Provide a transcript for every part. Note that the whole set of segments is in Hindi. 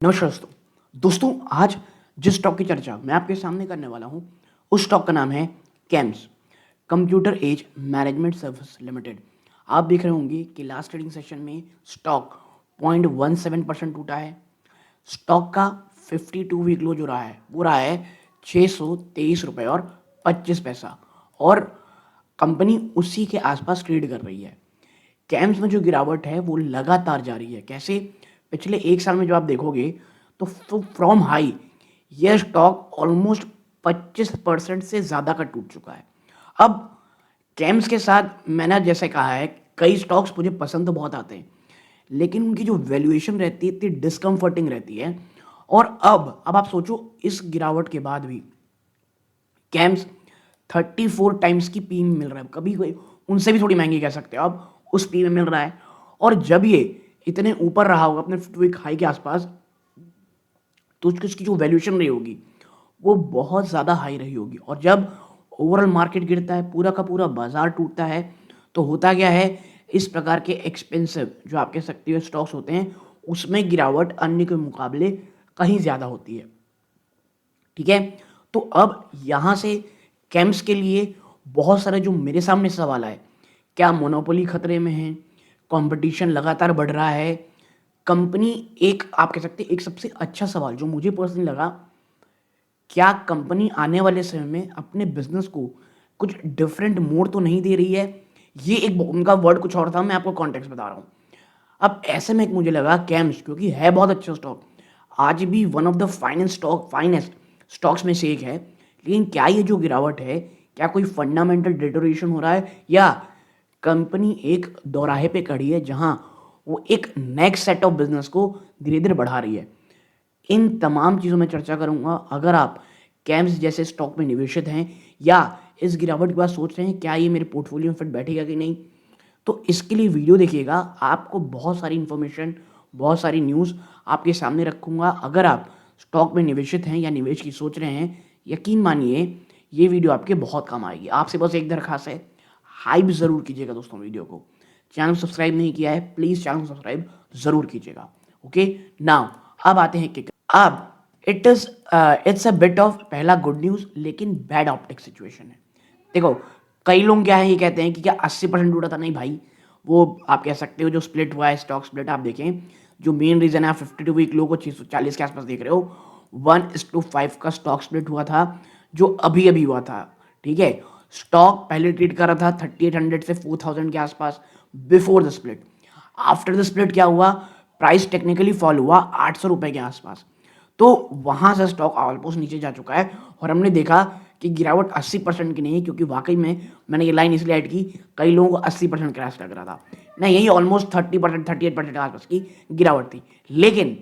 नमस्कार दोस्तों आज जिस स्टॉक की चर्चा मैं आपके सामने करने वाला हूं उस स्टॉक का नाम है CAMS computer age management service limited. आप देख रहे होंगे कि लास्ट ट्रेडिंग सेशन में स्टॉक 0.17% टूटा है। स्टॉक का 52 वीक लो जो रहा है वो रहा है 623 रुपये और 25 पैसा और कंपनी उसी के आसपास ट्रेड कर रही है। कैम्स में जो गिरावट है वो लगातार जारी है। कैसे? पिछले एक साल में जो आप देखोगे तो फ्रॉम हाई यह स्टॉक ऑलमोस्ट 25% से ज़्यादा का टूट चुका है। अब कैम्स के साथ मैंने जैसे कहा है कई स्टॉक्स मुझे पसंद तो बहुत आते हैं लेकिन उनकी जो वैल्यूएशन रहती है इतनी डिस्कम्फर्टिंग रहती है। और अब आप सोचो इस गिरावट के बाद भी कैम्स 34 टाइम्स की पी में मिल रहा है। कभी कोई उनसे भी थोड़ी महंगी कह सकते हो आप, उस पी में मिल रहा है। और जब ये इतने ऊपर रहा होगा अपने 52 वीक हाई के आसपास तो उसकी जो वैल्यूएशन रही होगी वो बहुत ज़्यादा हाई रही होगी। और जब ओवरऑल मार्केट गिरता है पूरा का पूरा बाजार टूटता है तो होता क्या है, इस प्रकार के एक्सपेंसिव जो आप कह सकते हो स्टॉक्स होते हैं उसमें गिरावट अन्य के मुकाबले कहीं ज़्यादा होती है। ठीक है, तो अब यहाँ से कैम्स के लिए बहुत सारे जो मेरे सामने सवाल आए, क्या मोनोपोली खतरे में है, कंपटीशन लगातार बढ़ रहा है, कंपनी एक आप कह सकते हैं एक सबसे अच्छा सवाल जो मुझे पर्सनली लगा, क्या कंपनी आने वाले समय में अपने बिजनेस को कुछ डिफरेंट मोड तो नहीं दे रही है। ये एक उनका वर्ड कुछ और था, मैं आपको कॉन्टेक्स्ट बता रहा हूँ। अब ऐसे में एक मुझे लगा कैम्स क्योंकि है बहुत अच्छा स्टॉक, आज भी one of the finest stocks में से एक है। लेकिन क्या ये जो गिरावट है क्या कोई फंडामेंटल डिटोरेशन हो रहा है या कंपनी एक दोराहे पे खड़ी है जहां वो एक नेक्स्ट सेट ऑफ बिजनेस को धीरे धीरे बढ़ा रही है। इन तमाम चीज़ों में चर्चा करूंगा। अगर आप कैम्स जैसे स्टॉक में निवेशित हैं या इस गिरावट के बाद सोच रहे हैं क्या ये मेरे पोर्टफोलियो में फिट बैठेगा कि नहीं, तो इसके लिए वीडियो देखिएगा। आपको बहुत सारी इन्फॉर्मेशन बहुत सारी न्यूज़ आपके सामने रखूँगा। अगर आप स्टॉक में निवेशित हैं या निवेश की सोच रहे हैं, यकीन मानिए ये वीडियो आपके बहुत काम आएगी। आपसे बस एक दरखास्त है, हाइप ज़रूर कीजिएगा दोस्तों वीडियो को। चैनल सब्सक्राइब नहीं किया है प्लीज़ चैनल सब्सक्राइब ज़रूर कीजिएगा। ओके नाउ अब आते हैं कि अब इट्स अ बिट ऑफ पहला गुड न्यूज़ लेकिन बैड ऑप्टिक सिचुएशन है। देखो कई लोग क्या है ये कहते हैं कि क्या 80% टूटा था, नहीं भाई, वो आप कह सकते हो जो स्प्लिट हुआ है स्टॉक स्प्लिट आप देखें, जो मेन रीज़न है आप 52 वीक लो को 640 के आसपास देख रहे हो, 1:5 का स्टॉक स्प्लिट हुआ था जो अभी अभी हुआ था। ठीक है, स्टॉक पहले ट्रेड कर रहा था 3800 से 4000 के आसपास before the split. After the split क्या हुआ, प्राइस टेक्निकली फॉल हुआ 800 रुपये के आसपास, तो वहां से स्टॉक ऑलमोस्ट नीचे जा चुका है। और हमने देखा कि गिरावट 80% की नहीं है क्योंकि वाकई में मैंने ये लाइन इसलिए ऐड की, कई लोगों को 80% क्रैश लग रहा था, नहीं यही ऑलमोस्ट 30% 38% के आसपास की गिरावट थी। लेकिन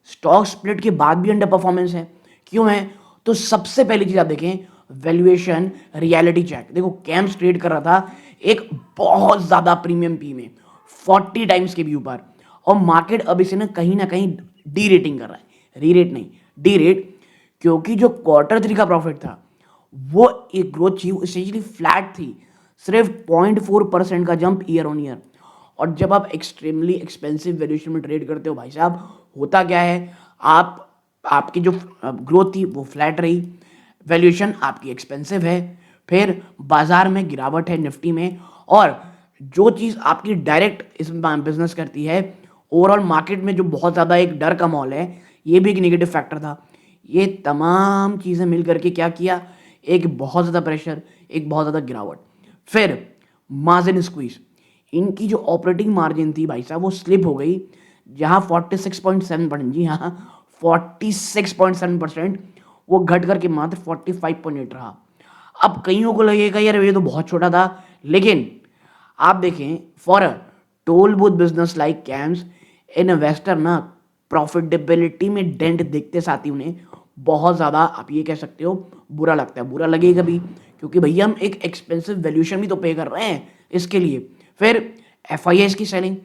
स्टॉक स्प्लिट के बाद भी अंडर परफॉर्मेंस है। क्यों है? तो सबसे पहली चीज आप देखें, वैल्यूएशन रियलिटी चेक। देखो कैम्स ट्रेड कर रहा था एक बहुत ज्यादा प्रीमियम पी में 40 टाइम्स के भी ऊपर, और मार्केट अब इसे ना कहीं डी रेटिंग कर रहा है, री रेट नहीं डी रेट, क्योंकि जो Q3 का प्रॉफिट था वो एक ग्रोथ थी एसेंशियली फ्लैट थी, सिर्फ 0.4% का जंप ईयर ऑन ईयर। और जब आप एक्सट्रीमली एक्सपेंसिव वैल्यूएशन में ट्रेड करते हो भाई साहब, होता क्या है, आप आपकी जो ग्रोथ थी वो फ्लैट रही, वैल्यूएशन आपकी एक्सपेंसिव है, फिर बाजार में गिरावट है निफ्टी में, और जो चीज़ आपकी डायरेक्ट इस बिजनेस करती है, ओवरऑल मार्केट में जो बहुत ज़्यादा एक डर का माहौल है, ये भी एक नेगेटिव फैक्टर था। ये तमाम चीज़ें मिल करके क्या किया, एक बहुत ज़्यादा प्रेशर, एक बहुत ज़्यादा गिरावट। फिर मार्जिन स्क्वीज, इनकी जो ऑपरेटिंग मार्जिन थी भाई साहब वो स्लिप हो गई, जहां 46.7%, जी हाँ 46.7%, वो घट करके मात्र 45.8 रहा। अब कईयों को लगेगा यार ये तो बहुत छोटा था, लेकिन आप देखें for a toll booth business like camps, investor ना प्रॉफिटेबिलिटी में डेंट देखते साथ ही उन्हें बहुत ज़्यादा आप ये कह सकते हो बुरा लगता है। बुरा लगेगा भी क्योंकि भैया हम एक एक्सपेंसिव वैल्यूएशन भी तो पे कर रहे हैं इसके लिए। फिर एफआईआईस की सेलिंग,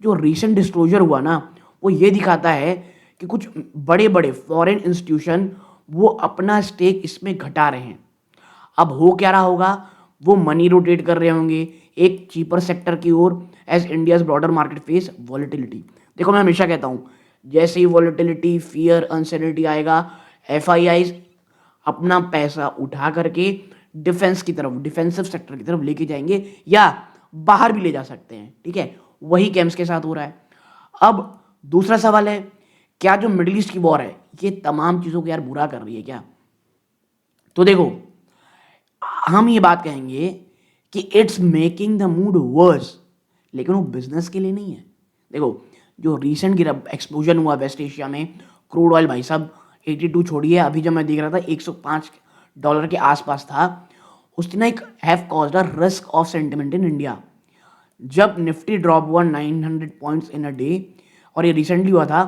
जो रीसेंट डिस्क्लोजर हुआ ना वो ये दिखाता है कि कुछ बड़े बड़े फॉरेन इंस्टीट्यूशन वो अपना स्टेक इसमें घटा रहे हैं। अब हो क्या रहा होगा, वो मनी रोटेट कर रहे होंगे एक चीपर सेक्टर की ओर as India's broader market face volatility. देखो मैं हमेशा कहता हूँ जैसे ही वॉलेटिलिटी, फियर, अनसर्टेनिटी आएगा, एफआईआईज अपना पैसा उठा करके डिफेंस की तरफ, डिफेंसिव सेक्टर की तरफ लेके जाएंगे या बाहर भी ले जा सकते हैं। ठीक है, वही कैम्स के साथ हो रहा है। अब दूसरा सवाल है, क्या जो मिडिल ईस्ट की वॉर है ये तमाम चीजों को यार बुरा कर रही है क्या? तो देखो, हम ये बात कहेंगे कि it's making the mood worse, लेकिन वो बिजनेस के लिए नहीं है। देखो, जो रिसेंट गिरा एक्सप्लोजन हुआ वेस्ट एशिया में, क्रूड ऑयल भाई साहब 82 छोड़िए, अभी जब मैं देख रहा था $105 के आसपास था, उसने ना एक have caused a risk of sentiment in India. जब निफ्टी ड्रॉप हुआ 900 पॉइंट्स इन अ डे, और ये रिसेंटली हुआ था,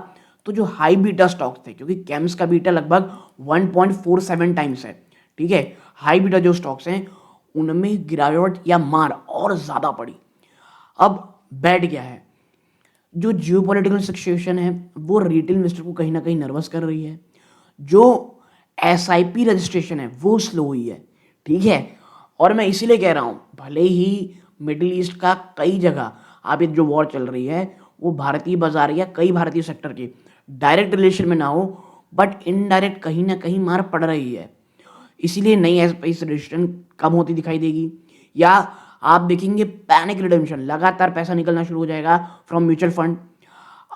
तो जो हाई बीटा स्टॉक्स थे, क्योंकि कैम्स का बीटा लगभग 1.47 टाइम्स है, ठीक है, हाई बीटा जो स्टॉक्स हैं उनमें गिरावट या मार और ज्यादा पड़ी। अब बैड क्या है, जो जियोपॉलिटिकल सिचुएशन है वो रिटेल इन्वेस्टर को कहीं ना कहीं नर्वस कर रही है। जो एसआईपी रजिस्ट्रेशन है वो स्लो हुई है। ठीक है, और मैं इसीलिए कह रहा हूं, भले ही मिडिल ईस्ट का कई जगह आप ये जो वॉर चल रही है वो भारतीय बाजार या कई भारतीय सेक्टर के डायरेक्ट रिलेशन में ना हो, बट इनडायरेक्ट कहीं ना कहीं मार पड़ रही है। इसीलिए नई एसआईपी रजिस्ट्रेशन कम होती दिखाई देगी, या आप देखेंगे पैनिक रिडेम्पशन, लगातार पैसा निकलना शुरू हो जाएगा फ्रॉम म्यूचुअल फंड।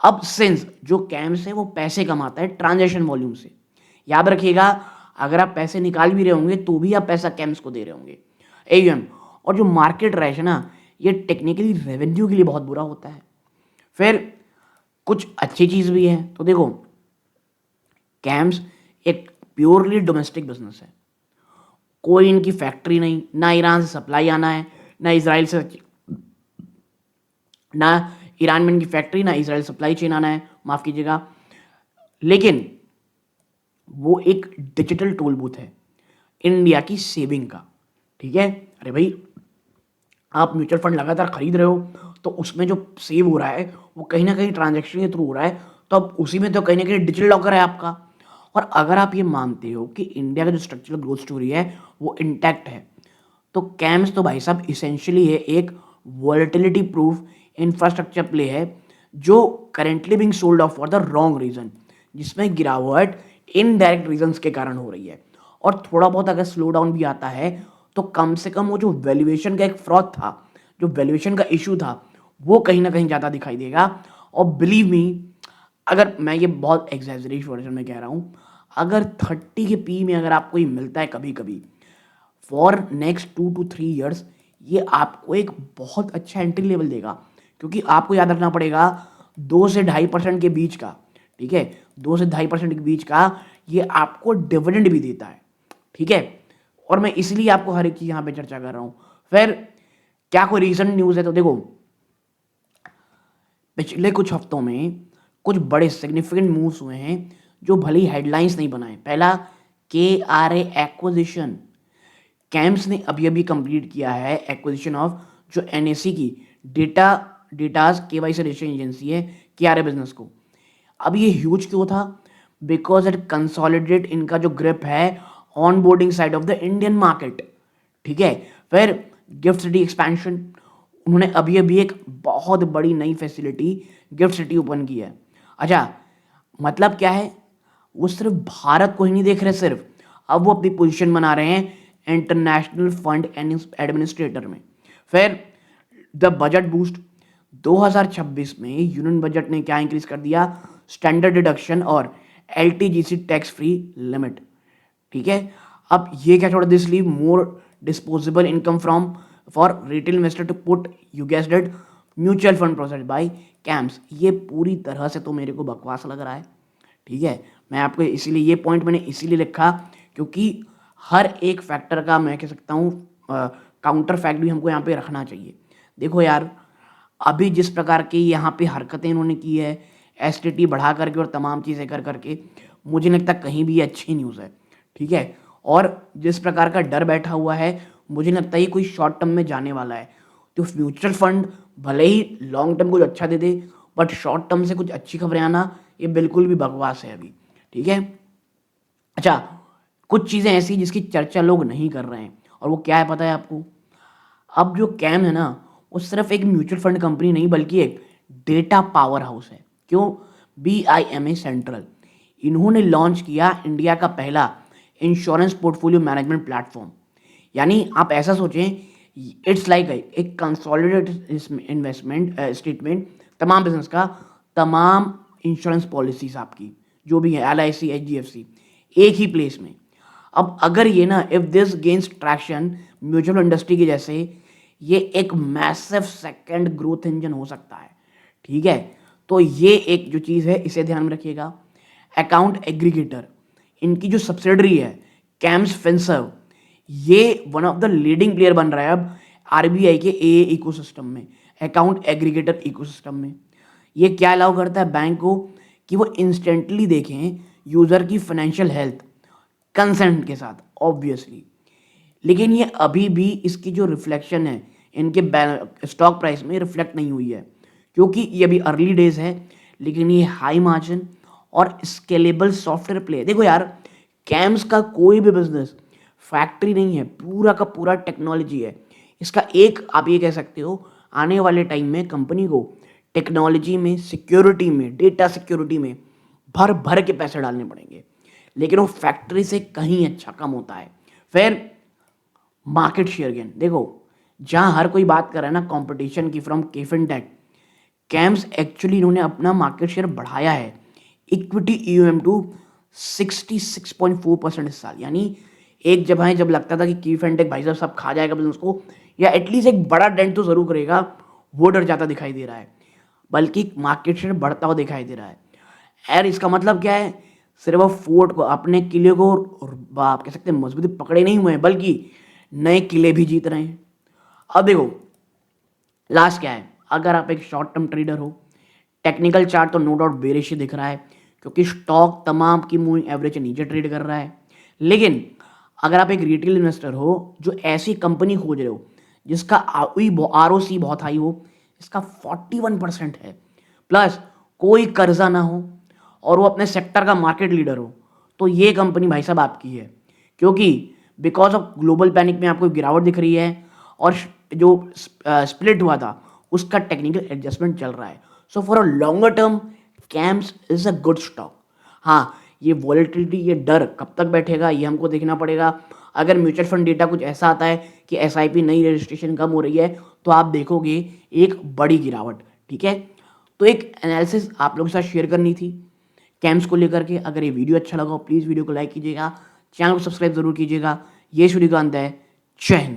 अब सिंस जो कैम्स है वो पैसे कमाता है ट्रांजैक्शन वॉल्यूम से, याद रखिएगा, अगर आप पैसे निकाल भी रहे होंगे तो भी आप पैसा कैम्स को दे रहे होंगे, एयूएम। और जो मार्केट रैश है ना, ये टेक्निकली रेवेन्यू के लिए बहुत बुरा होता है। फिर कुछ अच्छी चीज भी है, तो देखो, कैम्स एक प्योरली डोमेस्टिक बिजनेस है, कोई इनकी फैक्ट्री नहीं, ना ईरान से सप्लाई आना है, ना इसराइल से, ना ईरान में इनकी फैक्ट्री, ना इसराइल सप्लाई चेन आना है, माफ कीजिएगा। लेकिन वो एक डिजिटल टूल बूथ है इंडिया की सेविंग का। ठीक है, अरे भाई, आप म्यूचुअल फंड लगातार खरीद रहे हो तो उसमें जो सेव हो रहा है वो कहीं ना कहीं ट्रांजैक्शन के थ्रू हो रहा है, तो अब उसी में तो कहीं ना कहीं डिजिटल लॉकर है आपका। और अगर आप ये मानते हो कि इंडिया का जो स्ट्रक्चरल ग्रोथ स्टोरी है वो इंटैक्ट है, तो कैम्स तो भाई साहब इसेंशियली है एक वॉलेटिलिटी प्रूफ इंफ्रास्ट्रक्चर प्ले है, जो currently being sold off for the wrong reason, जिसमें गिरावट इनडायरेक्ट रीजंस के कारण हो रही है। और थोड़ा बहुत अगर स्लो डाउन भी आता है तो कम से कम वो जो वैल्यूएशन का एक फ्रॉड था, जो वैल्यूएशन का इशू था, वो कहीं ना कहीं ज़्यादा दिखाई देगा। और बिलीव मी, अगर मैं ये बहुत एग्जैजरेट वर्जन में कह रहा हूँ, अगर 30 के पी में अगर आपको ये मिलता है कभी कभी फॉर नेक्स्ट 2 to 3 years, ये आपको एक बहुत अच्छा एंट्री लेवल देगा, क्योंकि आपको याद रखना पड़ेगा 2 से 2.5% के बीच का, ठीक है, 2 से 2.5% के बीच का ये आपको डिविडेंड भी देता है। ठीक है, और मैं इसलिए आपको हर एक चीज यहाँ पे चर्चा कर रहा हूँ। फिर क्या कोई रीसेंट न्यूज़ है, तो देखो, पिछले कुछ हफ्तों में कुछ बड़े सिग्निफिकेंट मूव्स हुए हैं जो भले ही हेडलाइंस नहीं बनाए। पहला, KRA एक्विजिशन, कैम्स ने अभी अभी कंप्लीट किया है एक्विजिशन ऑफ जो NSE की डेटाज केवाईसी रजिस्ट्रेशन एजेंसी है KRA बिजनेस को। अब ये ह्यूज क्यों था? बिकॉज इट कंसोलिडेट इनका जो ग्रिप है on boarding side of the Indian market. ठीक है, फिर गिफ्ट सिटी एक्सपेंशन, उन्होंने अभी अभी एक बहुत बड़ी नई फैसिलिटी गिफ्ट सिटी ओपन की है। अच्छा, मतलब क्या है, वो सिर्फ भारत को ही नहीं देख रहे सिर्फ, अब वो अपनी पोजीशन बना रहे हैं इंटरनेशनल फंड एडमिनिस्ट्रेटर में। फिर द बजट बूस्ट, 2026 में यूनियन बजट ने क्या इंक्रीज कर दिया, स्टैंडर्ड डिडक्शन और LTGC टैक्स फ्री लिमिट। ठीक है, अब ये क्या छोड़ा, this leave more disposable income from for retail investor to put, you guessed it, mutual fund process by CAMS. ये पूरी तरह से तो मेरे को बकवास लग रहा है। ठीक है, मैं आपको इसीलिए ये पॉइंट मैंने इसीलिए लिखा क्योंकि हर एक फैक्टर का मैं कह सकता हूँ काउंटर फैक्ट भी हमको यहाँ पे रखना चाहिए। देखो यार, अभी जिस प्रकार की यहाँ पे हरकतें इन्होंने की है, STT बढ़ा करके और तमाम चीज़ें कर करके, मुझे नहीं लगता कहीं भी ये अच्छी न्यूज़ है। ठीक है, और जिस प्रकार का डर बैठा हुआ है, मुझे नहीं लगता ये कोई शॉर्ट टर्म में जाने वाला है। तो म्यूचुअल फंड भले ही लॉन्ग टर्म कुछ अच्छा दे दे, बट शॉर्ट टर्म से कुछ अच्छी खबरें आना ये बिल्कुल भी बकवास है अभी। ठीक है, अच्छा, कुछ चीज़ें ऐसी जिसकी चर्चा लोग नहीं कर रहे हैं, और वो क्या है पता है आपको? अब जो कैम है ना, वो सिर्फ एक म्यूचुअल फंड कंपनी नहीं बल्कि एक डेटा पावर हाउस है। क्यों? BIMA central. इन्होंने लॉन्च किया इंडिया का पहला इंश्योरेंस पोर्टफोलियो मैनेजमेंट प्लेटफॉर्म। यानी आप ऐसा सोचें, इट्स लाइक एक कंसोलिडेटेड इन्वेस्टमेंट स्टेटमेंट तमाम बिजनेस का, तमाम इंश्योरेंस पॉलिसीज आपकी जो भी है LIC HDFC एक ही प्लेस में। अब अगर ये ना if this gains traction mutual industry के जैसे, ये एक मैसिव सेकंड ग्रोथ इंजन हो सकता है। ठीक है, तो ये एक जो चीज़ है इसे ध्यान में रखिएगा। अकाउंट एग्रीगेटर, इनकी जो सब्सिडरी है कैम्स फिनसर्व, ये one of the leading player बन रहा है अब RBI के AA इकोसिस्टम में, अकाउंट एग्रीगेटर इकोसिस्टम में। ये क्या अलाउ करता है बैंक को कि वो इंस्टेंटली देखें यूज़र की फाइनेंशियल हेल्थ कंसेंट के साथ ऑब्वियसली। लेकिन ये अभी भी इसकी जो रिफ्लेक्शन है इनके स्टॉक प्राइस में रिफ्लेक्ट नहीं हुई है, क्योंकि ये अभी अर्ली डेज है। लेकिन ये हाई मार्जिन और स्केलेबल सॉफ्टवेयर प्ले। देखो यार, कैम्स का कोई भी बिजनेस फैक्ट्री नहीं है, पूरा का पूरा टेक्नोलॉजी है। इसका एक आप ये कह सकते हो, आने वाले टाइम में कंपनी को टेक्नोलॉजी में, सिक्योरिटी में, डेटा सिक्योरिटी में भर भर के पैसे डालने पड़ेंगे, लेकिन वो फैक्ट्री से कहीं अच्छा कम होता है। फिर मार्केट शेयर गेन, देखो जहां हर कोई बात कर रहा है ना कंपटीशन की फ्रॉम केफिनटेक, कैम्स एक्चुअली इन्होंने अपना मार्केट शेयर बढ़ाया है इक्विटी EUM टू 66.4% इस साल। यानी एक जब लगता था कि केफिनटेक भाई साहब सब खा जाएगा बिजनेस को, या एटलीस्ट एक बड़ा डेंट तो जरूर करेगा, वो डर जाता दिखाई दे रहा है, बल्कि मार्केट शेयर बढ़ता हुआ दिखाई दे रहा है। यार इसका मतलब क्या है, सिर्फ वो फोर्ट को, अपने किले को आप कह सकते हैं मजबूती पकड़े नहीं हुए हैं, बल्कि नए किले भी जीत रहे हैं। अब देखो लास्ट क्या है, अगर आप एक शॉर्ट टर्म ट्रेडर हो, टेक्निकल चार्ट तो नो डाउट बेरिश दिख रहा है, क्योंकि स्टॉक तमाम की मूविंग एवरेज से नीचे ट्रेड कर रहा है। लेकिन अगर आप एक रिटेल इन्वेस्टर हो जो ऐसी कंपनी खोज रहे हो जिसका ROC बहुत हाई हो, इसका 41% है, प्लस कोई कर्जा ना हो और वो अपने सेक्टर का मार्केट लीडर हो, तो ये कंपनी भाई साहब आपकी है। क्योंकि बिकॉज ऑफ ग्लोबल पैनिक में आपको गिरावट दिख रही है, और जो स्प्लिट हुआ था उसका टेक्निकल एडजस्टमेंट चल रहा है। So for a longer term camps is a good stock. हाँ, ये वॉलेटिलिटी, ये डर कब तक बैठेगा ये हमको देखना पड़ेगा। अगर म्यूचुअल फंड डेटा कुछ ऐसा आता है कि SIP नई रजिस्ट्रेशन कम हो रही है, तो आप देखोगे एक बड़ी गिरावट। ठीक है, तो एक एनालिसिस आप लोगों के साथ शेयर करनी थी कैम्स को लेकर के। अगर ये वीडियो अच्छा लगा हो प्लीज़ वीडियो को लाइक कीजिएगा, चैनल को सब्सक्राइब जरूर कीजिएगा। ये वीडियो का अंत है। जय हिंद।